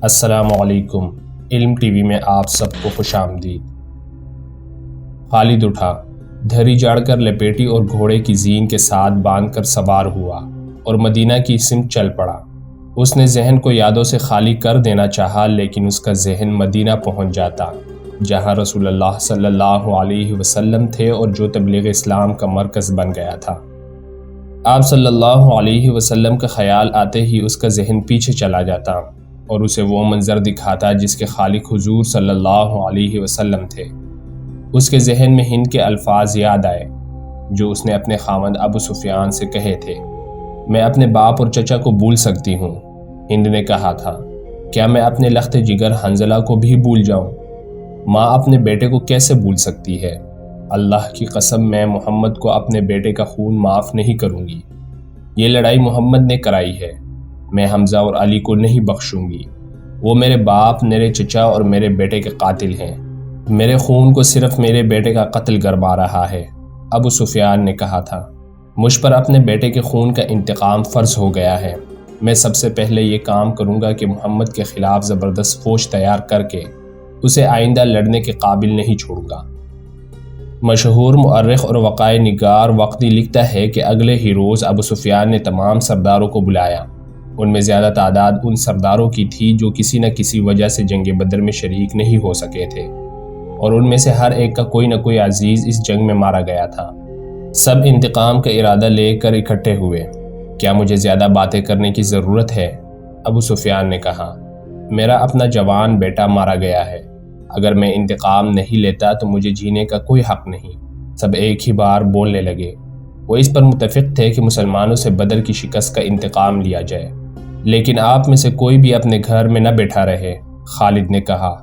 السلام علیکم۔ علم ٹی وی میں آپ سب کو خوش آمدید۔ خالد اٹھا، دھری جاڑ کر لپیٹی اور گھوڑے کی زین کے ساتھ باندھ کر سوار ہوا اور مدینہ کی سمت چل پڑا۔ اس نے ذہن کو یادوں سے خالی کر دینا چاہا، لیکن اس کا ذہن مدینہ پہنچ جاتا، جہاں رسول اللہ صلی اللہ علیہ وسلم تھے اور جو تبلیغ اسلام کا مرکز بن گیا تھا۔ آپ صلی اللہ علیہ وسلم کا خیال آتے ہی اس کا ذہن پیچھے چلا جاتا اور اسے وہ منظر دکھاتا جس کے خالق حضور صلی اللہ علیہ وسلم تھے۔ اس کے ذہن میں ہند کے الفاظ یاد آئے جو اس نے اپنے خاوند ابو سفیان سے کہے تھے، میں اپنے باپ اور چچا کو بھول سکتی ہوں۔ ہند نے کہا تھا، کیا میں اپنے لخت جگر حنظلہ کو بھی بھول جاؤں؟ ماں اپنے بیٹے کو کیسے بھول سکتی ہے؟ اللہ کی قسم، میں محمد کو اپنے بیٹے کا خون معاف نہیں کروں گی۔ یہ لڑائی محمد نے کرائی ہے، میں حمزہ اور علی کو نہیں بخشوں گی۔ وہ میرے باپ، میرے چچا اور میرے بیٹے کے قاتل ہیں۔ میرے خون کو صرف میرے بیٹے کا قتل گرما رہا ہے۔ ابو سفیان نے کہا تھا، مجھ پر اپنے بیٹے کے خون کا انتقام فرض ہو گیا ہے۔ میں سب سے پہلے یہ کام کروں گا کہ محمد کے خلاف زبردست فوج تیار کر کے اسے آئندہ لڑنے کے قابل نہیں چھوڑوں گا۔ مشہور مورخ اور وقائع نگار وقتی لکھتا ہے کہ اگلے ہی روز ابو سفیان نے تمام سرداروں کو بلایا۔ ان میں زیادہ تعداد ان سرداروں کی تھی جو کسی نہ کسی وجہ سے جنگ بدر میں شریک نہیں ہو سکے تھے، اور ان میں سے ہر ایک کا کوئی نہ کوئی عزیز اس جنگ میں مارا گیا تھا۔ سب انتقام کا ارادہ لے کر اکٹھے ہوئے۔ کیا مجھے زیادہ باتیں کرنے کی ضرورت ہے؟ ابو سفیان نے کہا، میرا اپنا جوان بیٹا مارا گیا ہے، اگر میں انتقام نہیں لیتا تو مجھے جینے کا کوئی حق نہیں۔ سب ایک ہی بار بولنے لگے۔ وہ اس پر متفق تھے کہ مسلمانوں سے بدر کی شکست کا انتقام لیا جائے، لیکن آپ میں سے کوئی بھی اپنے گھر میں نہ بیٹھا رہے۔ خالد نے کہا،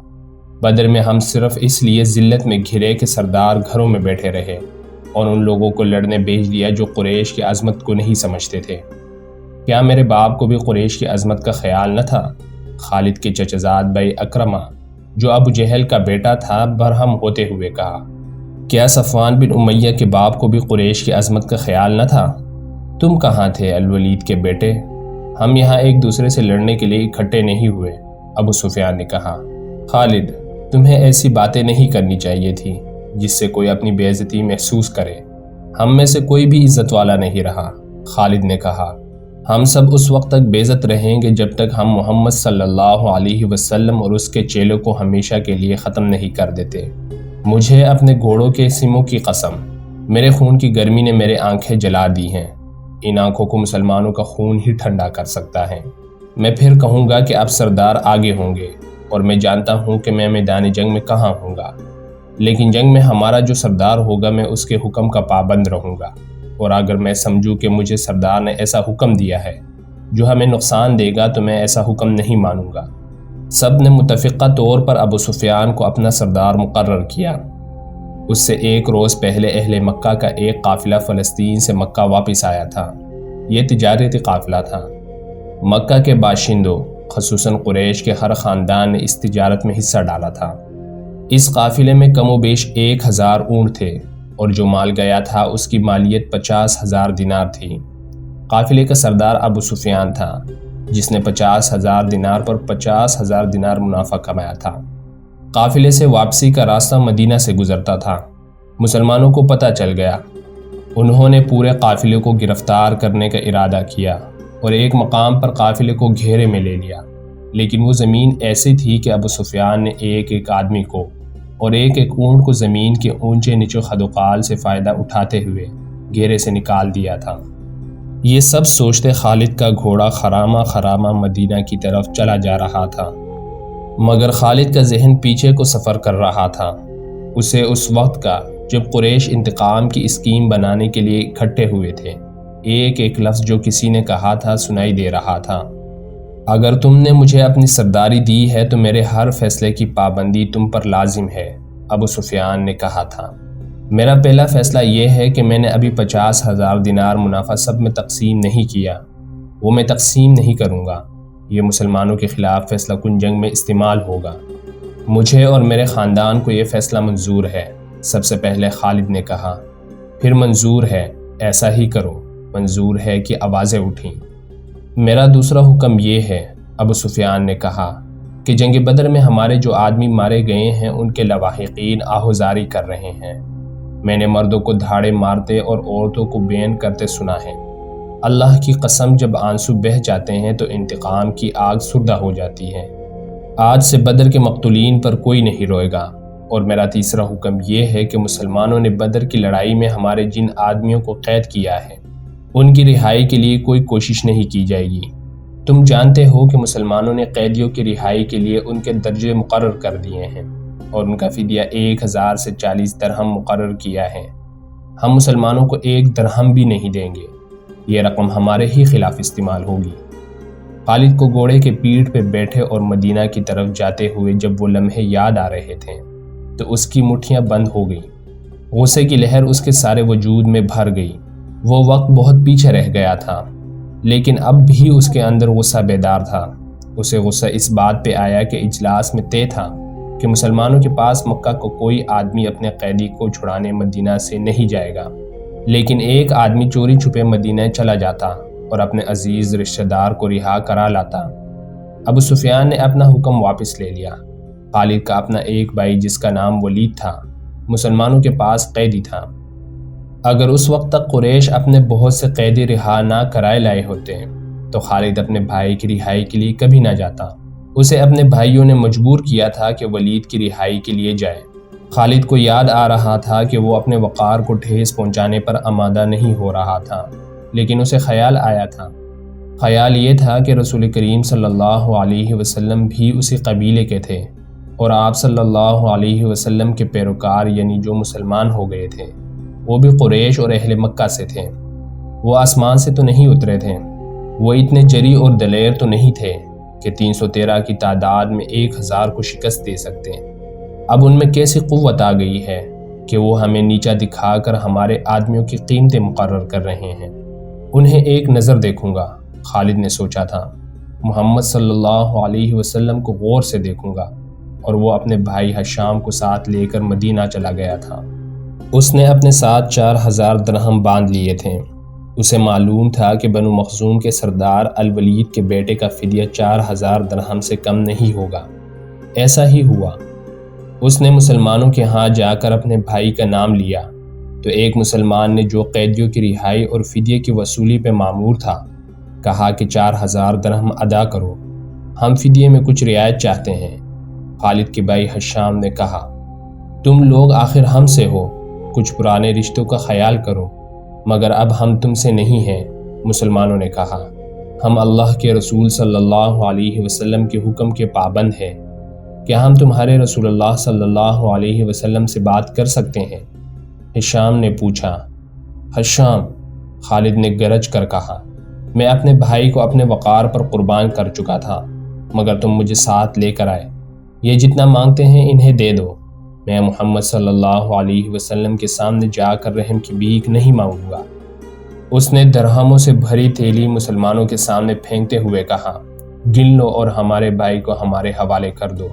بدر میں ہم صرف اس لیے ذلت میں گھرے کہ سردار گھروں میں بیٹھے رہے اور ان لوگوں کو لڑنے بھیج دیا جو قریش کی عظمت کو نہیں سمجھتے تھے۔ کیا میرے باپ کو بھی قریش کی عظمت کا خیال نہ تھا؟ خالد کے چچزاد بھائی اکرمہ، جو ابو جہل کا بیٹا تھا، برہم ہوتے ہوئے کہا، کیا صفوان بن امیہ کے باپ کو بھی قریش کی عظمت کا خیال نہ تھا؟ تم کہاں تھے الولید کے بیٹے؟ ہم یہاں ایک دوسرے سے لڑنے کے لیے اکٹھے نہیں ہوئے۔ ابو سفیان نے کہا، خالد، تمہیں ایسی باتیں نہیں کرنی چاہیے تھی جس سے کوئی اپنی بے عزتی محسوس کرے۔ ہم میں سے کوئی بھی عزت والا نہیں رہا۔ خالد نے کہا، ہم سب اس وقت تک بے عزت رہیں گے جب تک ہم محمد صلی اللہ علیہ وسلم اور اس کے چیلوں کو ہمیشہ کے لیے ختم نہیں کر دیتے۔ مجھے اپنے گھوڑوں کے سموں کی قسم، میرے خون کی گرمی نے میرے آنکھیں جلا دی ہیں۔ ان آنکھوں کو مسلمانوں کا خون ہی ٹھنڈا کر سکتا ہے۔ میں پھر کہوں گا کہ اب سردار آگے ہوں گے، اور میں جانتا ہوں کہ میں میدان جنگ میں کہاں ہوں گا، لیکن جنگ میں ہمارا جو سردار ہوگا میں اس کے حکم کا پابند رہوں گا، اور اگر میں سمجھوں کہ مجھے سردار نے ایسا حکم دیا ہے جو ہمیں نقصان دے گا تو میں ایسا حکم نہیں مانوں گا۔ سب نے متفقہ طور پر ابو سفیان کو اپنا سردار مقرر کیا۔ اس سے ایک روز پہلے اہل مکہ کا ایک قافلہ فلسطین سے مکہ واپس آیا تھا۔ یہ تجارتی قافلہ تھا۔ مکہ کے باشندوں، خصوصاً قریش کے ہر خاندان نے اس تجارت میں حصہ ڈالا تھا۔ اس قافلے میں کم و بیش 1000 اونٹ تھے، اور جو مال گیا تھا اس کی مالیت 50,000 دینار تھی۔ قافلے کا سردار ابو سفیان تھا، جس نے 50,000 دینار پر 50,000 دینار منافع کمایا تھا۔ قافلے سے واپسی کا راستہ مدینہ سے گزرتا تھا۔ مسلمانوں کو پتہ چل گیا۔ انہوں نے پورے قافلے کو گرفتار کرنے کا ارادہ کیا اور ایک مقام پر قافلے کو گھیرے میں لے لیا، لیکن وہ زمین ایسی تھی کہ ابو سفیان نے ایک ایک آدمی کو اور ایک ایک اونٹ کو زمین کے اونچے نیچے خدوقال سے فائدہ اٹھاتے ہوئے گھیرے سے نکال دیا تھا۔ یہ سب سوچتے خالد کا گھوڑا خرامہ خرامہ مدینہ کی طرف چلا جا رہا تھا، مگر خالد کا ذہن پیچھے کو سفر کر رہا تھا۔ اسے اس وقت کا جب قریش انتقام کی اسکیم بنانے کے لیے اکٹھے ہوئے تھے، ایک ایک لفظ جو کسی نے کہا تھا سنائی دے رہا تھا۔ اگر تم نے مجھے اپنی سرداری دی ہے تو میرے ہر فیصلے کی پابندی تم پر لازم ہے، ابو سفیان نے کہا تھا۔ میرا پہلا فیصلہ یہ ہے کہ میں نے ابھی 50,000 دینار منافع سب میں تقسیم نہیں کیا، وہ میں تقسیم نہیں کروں گا۔ یہ مسلمانوں کے خلاف فیصلہ کن جنگ میں استعمال ہوگا۔ مجھے اور میرے خاندان کو یہ فیصلہ منظور ہے، سب سے پہلے خالد نے کہا۔ پھر منظور ہے، ایسا ہی کرو، منظور ہے کہ آوازیں اٹھیں۔ میرا دوسرا حکم یہ ہے، ابو سفیان نے کہا، کہ جنگ بدر میں ہمارے جو آدمی مارے گئے ہیں ان کے لواحقین آہوزاری کر رہے ہیں۔ میں نے مردوں کو دھاڑے مارتے اور عورتوں کو بین کرتے سنا ہے۔ اللہ کی قسم جب آنسو بہہ جاتے ہیں تو انتقام کی آگ سردہ ہو جاتی ہے۔ آج سے بدر کے مقتولین پر کوئی نہیں روئے گا، اور میرا تیسرا حکم یہ ہے کہ مسلمانوں نے بدر کی لڑائی میں ہمارے جن آدمیوں کو قید کیا ہے ان کی رہائی کے لیے کوئی کوشش نہیں کی جائے گی۔ تم جانتے ہو کہ مسلمانوں نے قیدیوں کی رہائی کے لیے ان کے درجے مقرر کر دیے ہیں اور ان کا فدیہ 1000 سے 40 درہم مقرر کیا ہے۔ ہم مسلمانوں کو 1 درہم بھی نہیں دیں گے، یہ رقم ہمارے ہی خلاف استعمال ہوگی۔ خالد کو گھوڑے کے پیٹھ پہ بیٹھے اور مدینہ کی طرف جاتے ہوئے جب وہ لمحے یاد آ رہے تھے تو اس کی مٹھیاں بند ہو گئیں۔ غصے کی لہر اس کے سارے وجود میں بھر گئی۔ وہ وقت بہت پیچھے رہ گیا تھا، لیکن اب بھی اس کے اندر غصہ بیدار تھا۔ اسے غصہ اس بات پہ آیا کہ اجلاس میں طے تھا کہ مسلمانوں کے پاس مکہ کو کوئی آدمی اپنے قیدی کو چھڑانے مدینہ سے نہیں جائے گا، لیکن ایک آدمی چوری چھپے مدینہ چلا جاتا اور اپنے عزیز رشتہ دار کو رہا کرا لاتا۔ ابو سفیان نے اپنا حکم واپس لے لیا۔ خالد کا اپنا ایک بھائی جس کا نام ولید تھا مسلمانوں کے پاس قیدی تھا۔ اگر اس وقت تک قریش اپنے بہت سے قیدی رہا نہ کرائے لائے ہوتے تو خالد اپنے بھائی کی رہائی کے لیے کبھی نہ جاتا۔ اسے اپنے بھائیوں نے مجبور کیا تھا کہ ولید کی رہائی کے لیے جائے۔ خالد کو یاد آ رہا تھا کہ وہ اپنے وقار کو ٹھیس پہنچانے پر آمادہ نہیں ہو رہا تھا، لیکن اسے خیال آیا تھا۔ خیال یہ تھا کہ رسول کریم صلی اللہ علیہ وسلم بھی اسی قبیلے کے تھے اور آپ صلی اللہ علیہ وسلم کے پیروکار یعنی جو مسلمان ہو گئے تھے وہ بھی قریش اور اہل مکہ سے تھے۔ وہ آسمان سے تو نہیں اترے تھے، وہ اتنے جری اور دلیر تو نہیں تھے کہ 313 کی تعداد میں 1000 کو شکست دے سکتے۔ اب ان میں کیسی قوت آ گئی ہے کہ وہ ہمیں نیچا دکھا کر ہمارے آدمیوں کی قیمتیں مقرر کر رہے ہیں۔ انہیں ایک نظر دیکھوں گا، خالد نے سوچا تھا۔ محمد صلی اللہ علیہ وسلم کو غور سے دیکھوں گا، اور وہ اپنے بھائی حشام کو ساتھ لے کر مدینہ چلا گیا تھا۔ اس نے اپنے ساتھ 4000 درہم باندھ لیے تھے۔ اسے معلوم تھا کہ بنو مخزوم کے سردار الولید کے بیٹے کا فدیہ 4000 درہم سے کم نہیں ہوگا۔ ایسا ہی ہوا۔ اس نے مسلمانوں کے ہاں جا کر اپنے بھائی کا نام لیا تو ایک مسلمان نے جو قیدیوں کی رہائی اور فدیے کی وصولی پہ مامور تھا کہا کہ 4000 درہم ادا کرو، ہم فدیے میں کچھ رعایت چاہتے ہیں۔ خالد کے بھائی حشام نے کہا، تم لوگ آخر ہم سے ہو، کچھ پرانے رشتوں کا خیال کرو، مگر اب ہم تم سے نہیں ہیں۔ مسلمانوں نے کہا، ہم اللہ کے رسول صلی اللہ علیہ وسلم کے حکم کے پابند ہیں، کیا ہم تمہارے رسول اللہ صلی اللہ علیہ وسلم سے بات کر سکتے ہیں؟ حشام نے پوچھا۔ حشام، خالد نے گرج کر کہا، میں اپنے بھائی کو اپنے وقار پر قربان کر چکا تھا، مگر تم مجھے ساتھ لے کر آئے۔ یہ جتنا مانگتے ہیں انہیں دے دو، میں محمد صلی اللہ علیہ وسلم کے سامنے جا کر رحم کی بھیک نہیں مانگوں گا۔ اس نے درہموں سے بھری تھیلی مسلمانوں کے سامنے پھینکتے ہوئے کہا، گن لو اور ہمارے بھائی کو ہمارے حوالے کر دو۔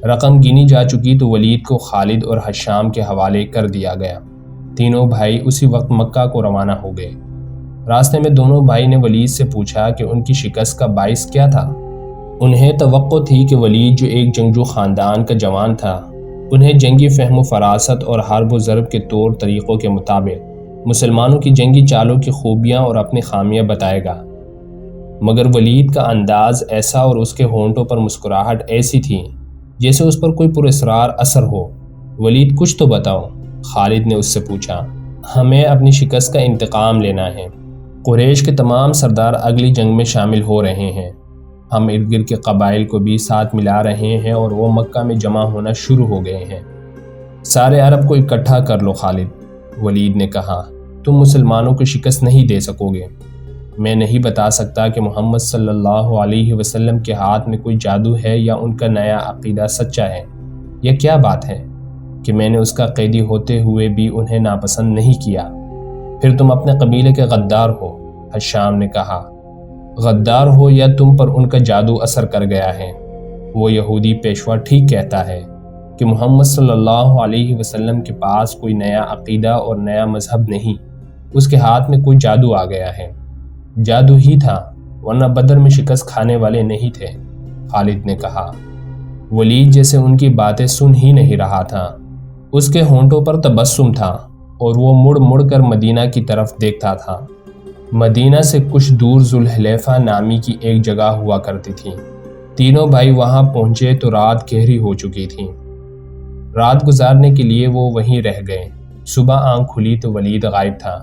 رقم گنی جا چکی تو ولید کو خالد اور حشام کے حوالے کر دیا گیا۔ تینوں بھائی اسی وقت مکہ کو روانہ ہو گئے۔ راستے میں دونوں بھائی نے ولید سے پوچھا کہ ان کی شکست کا باعث کیا تھا۔ انہیں توقع تھی کہ ولید جو ایک جنگجو خاندان کا جوان تھا، انہیں جنگی فہم و فراست اور حرب و ضرب کے طور طریقوں کے مطابق مسلمانوں کی جنگی چالوں کی خوبیاں اور اپنی خامیاں بتائے گا، مگر ولید کا انداز ایسا اور اس کے ہونٹوں پر مسکراہٹ ایسی تھی جیسے اس پر کوئی پراسرار اثر ہو۔ ولید، کچھ تو بتاؤ، خالد نے اس سے پوچھا۔ ہمیں اپنی شکست کا انتقام لینا ہے۔ قریش کے تمام سردار اگلی جنگ میں شامل ہو رہے ہیں، ہم ارد گرد کے قبائل کو بھی ساتھ ملا رہے ہیں اور وہ مکہ میں جمع ہونا شروع ہو گئے ہیں۔ سارے عرب کو اکٹھا کر لو خالد، ولید نے کہا، تم مسلمانوں کو شکست نہیں دے سکو گے۔ میں نہیں بتا سکتا کہ محمد صلی اللہ علیہ وسلم کے ہاتھ میں کوئی جادو ہے یا ان کا نیا عقیدہ سچا ہے، یا کیا بات ہے کہ میں نے اس کا قیدی ہوتے ہوئے بھی انہیں ناپسند نہیں کیا۔ پھر تم اپنے قبیلے کے غدار ہو، حشام نے کہا۔ غدار ہو یا تم پر ان کا جادو اثر کر گیا ہے۔ وہ یہودی پیشوا ٹھیک کہتا ہے کہ محمد صلی اللہ علیہ وسلم کے پاس کوئی نیا عقیدہ اور نیا مذہب نہیں، اس کے ہاتھ میں کوئی جادو آ گیا ہے۔ جادو ہی تھا، ورنہ بدر میں شکست کھانے والے نہیں تھے، خالد نے کہا۔ ولید جیسے ان کی باتیں سن ہی نہیں رہا تھا۔ اس کے ہونٹوں پر تبسم تھا اور وہ مڑ مڑ کر مدینہ کی طرف دیکھتا تھا۔ مدینہ سے کچھ دور ذوالحلیفہ نامی کی ایک جگہ ہوا کرتی تھی۔ تینوں بھائی وہاں پہنچے تو رات گہری ہو چکی تھی۔ رات گزارنے کے لیے وہ وہیں رہ گئے۔ صبح آنکھ کھلی تو ولید غائب تھا،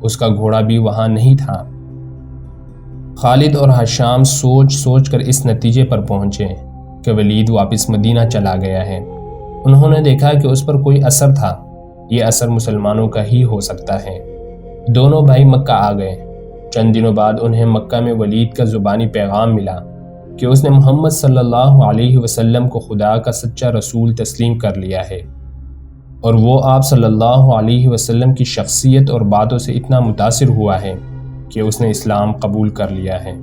اس کا گھوڑا بھی وہاں نہیں تھا۔ خالد اور حشام سوچ سوچ کر اس نتیجے پر پہنچے کہ ولید واپس مدینہ چلا گیا ہے۔ انہوں نے دیکھا کہ اس پر کوئی اثر تھا، یہ اثر مسلمانوں کا ہی ہو سکتا ہے۔ دونوں بھائی مکہ آ گئے۔ چند دنوں بعد انہیں مکہ میں ولید کا زبانی پیغام ملا کہ اس نے محمد صلی اللہ علیہ وسلم کو خدا کا سچا رسول تسلیم کر لیا ہے، اور وہ آپ صلی اللہ علیہ وسلم کی شخصیت اور باتوں سے اتنا متاثر ہوا ہے کہ اس نے اسلام قبول کر لیا ہے۔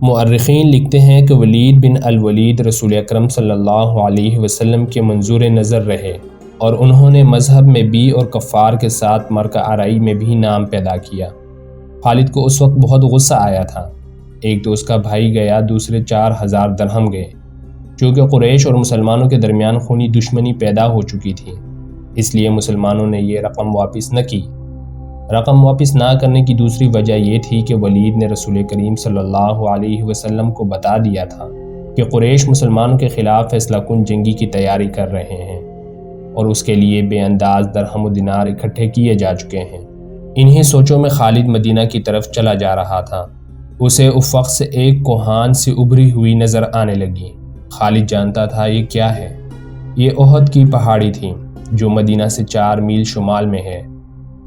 مؤرخین لکھتے ہیں کہ ولید بن الولید رسول اکرم صلی اللہ علیہ وسلم کے منظور نظر رہے، اور انہوں نے مذہب میں بھی اور کفار کے ساتھ مرکہ آرائی میں بھی نام پیدا کیا۔ خالد کو اس وقت بہت غصہ آیا تھا۔ ایک تو اس کا بھائی گیا، دوسرے 4000 درہم گئے۔ چونکہ قریش اور مسلمانوں کے درمیان خونی دشمنی پیدا ہو چکی تھی، اس لیے مسلمانوں نے یہ رقم واپس نہ کی۔ رقم واپس نہ کرنے کی دوسری وجہ یہ تھی کہ ولید نے رسول کریم صلی اللہ علیہ وسلم کو بتا دیا تھا کہ قریش مسلمانوں کے خلاف فیصلہ کن جنگی کی تیاری کر رہے ہیں، اور اس کے لیے بے انداز درہم و دینار اکٹھے کیے جا چکے ہیں۔ انہی سوچوں میں خالد مدینہ کی طرف چلا جا رہا تھا۔ اسے افق سے ایک کوہان سی ابھری ہوئی نظر آنے لگی۔ خالد جانتا تھا یہ کیا ہے۔ یہ احد کی پہاڑی تھی جو مدینہ سے 4 میل شمال میں ہے۔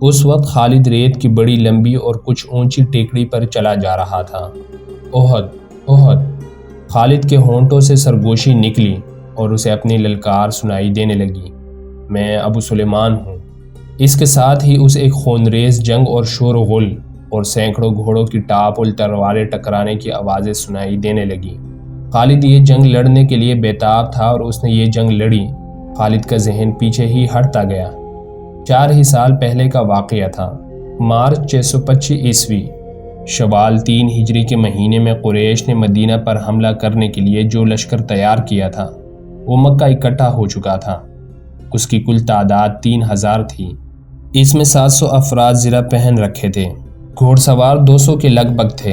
اس وقت خالد ریت کی بڑی لمبی اور کچھ اونچی ٹیکری پر چلا جا رہا تھا۔ احد، احد! خالد کے ہونٹوں سے سرگوشی نکلی اور اسے اپنی للکار سنائی دینے لگی، میں ابو سلیمان ہوں۔ اس کے ساتھ ہی اسے ایک خونریز جنگ اور شور و غل اور سینکڑوں گھوڑوں کی ٹاپ اور تلواریں ٹکرانے کی آوازیں سنائی دینے لگی۔ خالد یہ جنگ لڑنے کے لیے بیتاب تھا اور اس نے یہ جنگ لڑی۔ خالد کا ذہن پیچھے ہی ہٹتا گیا۔ 4 ہی سال پہلے کا واقعہ تھا۔ مارچ 625 عیسوی، شوال 3 ہجری کے مہینے میں قریش نے مدینہ پر حملہ کرنے کے لیے جو لشکر تیار کیا تھا وہ مکہ اکٹھا ہو چکا تھا۔ اس کی کل تعداد 3000 تھی۔ اس میں 700 افراد زرہ پہن رکھے تھے، گھوڑ سوار 200 کے لگ بھگ تھے۔